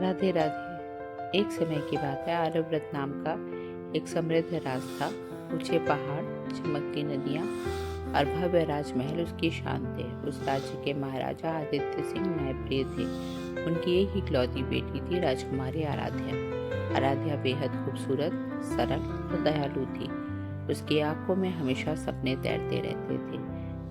राधे राधे। एक समय की बात है, आर्यव्रत नाम का एक समृद्ध राज था। ऊंचे पहाड़, चमकती नदियां और भव्य राजमहल उसकी शान थे। उस राज्य के महाराजा आदित्य सिंह न्यायप्रिय थे। उनकी एक इकलौती बेटी थी, राजकुमारी आराध्या। आराध्या बेहद खूबसूरत, सरल और दयालु थी। उसकी आंखों में हमेशा सपने तैरते रहते थे।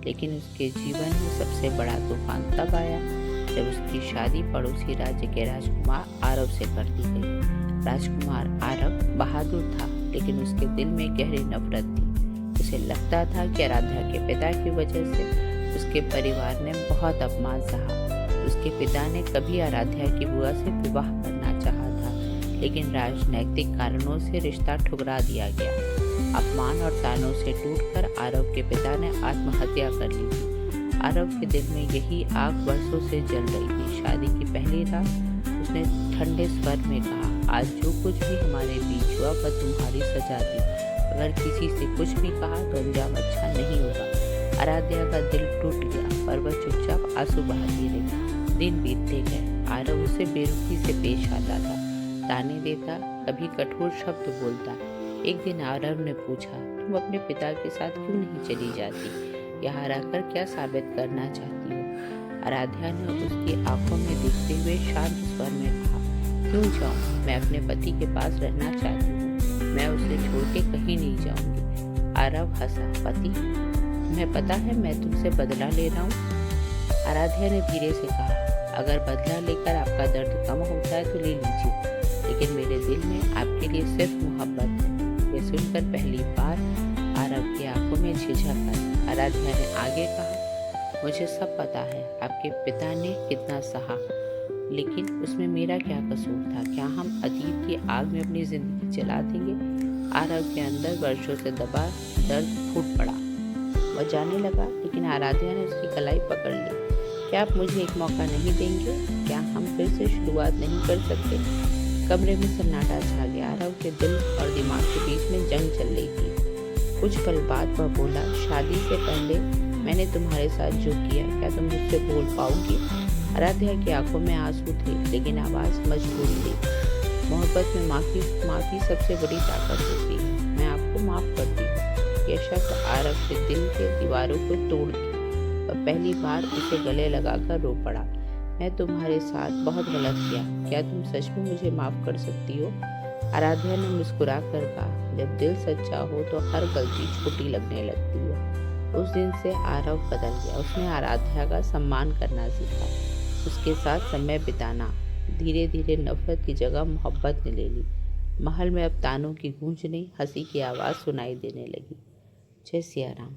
लेकिन उसके जीवन में सबसे बड़ा तूफान तब आया जब उसकी शादी पड़ोसी राज्य के राजकुमार आरव से कर दी गई। राजकुमार आरव बहादुर था, लेकिन उसके दिल में गहरी नफरत थी। उसे लगता था कि आराध्या के पिता की वजह से उसके परिवार ने बहुत अपमान सहा। उसके पिता ने कभी आराध्या की बुआ से विवाह करना चाहा था, लेकिन राजनैतिक कारणों से रिश्ता ठुकरा दिया गया। अपमान और तानों से टूटकर आरव के पिता ने आत्महत्या कर ली थी। आरव के दिल में यही आग वर्षों से जल रही थी। शादी की पहली रात उसने ठंडे स्वर में कहा, आज जो कुछ भी हमारे बीच हुआ वह तुम्हारी सजा थी। अगर किसी से कुछ भी कहा तो अंजाम अच्छा नहीं होगा। आराध्या का दिल टूट गया, पर वह चुपचाप आंसू बहाती रही। दिन बीतते गए। आरव उसे बेरुखी से पेश आता था, ताने देता, कभी कठोर शब्द बोलता। एक दिन आरव ने पूछा, तुम अपने पिता के साथ क्यों नहीं चली जाती? यहाँ रहकर क्या साबित करना चाहती हो? आराध्या ने उसकी आंखों में देखते हुए शांत स्वर में कहा, क्यों जाऊँ? मैं अपने पति के पास रहना चाहती हूँ। मैं उसे छोड़ के कहीं नहीं जाऊंगी। आरव हंसा, पति? तुम्हें पता है मैं तुमसे बदला ले रहा हूँ। आराध्या ने धीरे से कहा, अगर बदला लेकर आपका दर्द कम होता है तो ले लीजिए, लेकिन मेरे दिल में आपके लिए सिर्फ मोहब्बत है। ये सुनकर पहली बार आरव की आंखों में झिझक आई। आराध्या ने आगे कहा, मुझे सब पता है आपके पिता ने कितना सहा, लेकिन उसमें मेरा क्या कसूर था? क्या हम अतीत की आग में अपनी जिंदगी जला देंगे? आरव के अंदर वर्षों से दबा दर्द फूट पड़ा। वह जाने लगा, लेकिन आराध्या ने उसकी कलाई पकड़ ली। क्या आप मुझे एक मौका नहीं देंगे? क्या हम फिर से शुरुआत नहीं कर सकते? कमरे में सन्नाटा छा गया। आरव के दिल और दिमाग के बीच में जंग चल रही थी। कुछ पल बाद वह बोला, शादी से पहले मैंने तुम्हारे साथ जो किया, क्या तुम मुझसे बोल पाओगी? आराध्या की आंखों में आंसू थे, लेकिन आवाज मजबूर थी। मोहब्बत में माफी सबसे बड़ी ताकत होती है। मैं आपको माफ करती हूँ। यह शब्द आरव के दिल के दीवारों को तोड़ दिया। वह पहली बार उसे गले लगाकर रो पड़ा। मैं तुम्हारे साथ बहुत गलत किया। क्या तुम सच में मुझे माफ कर सकती हो? आराध्या ने मुस्कुरा कर कहा, जब दिल सच्चा हो तो हर गलती छोटी लगने लगती है। उस दिन से आरव बदल गया। उसने आराध्या का सम्मान करना सीखा, उसके साथ समय बिताना। धीरे धीरे नफरत की जगह मोहब्बत ने ले ली। महल में अब तानों की गूंज नहीं, हंसी की आवाज़ सुनाई देने लगी। जय सिया राम।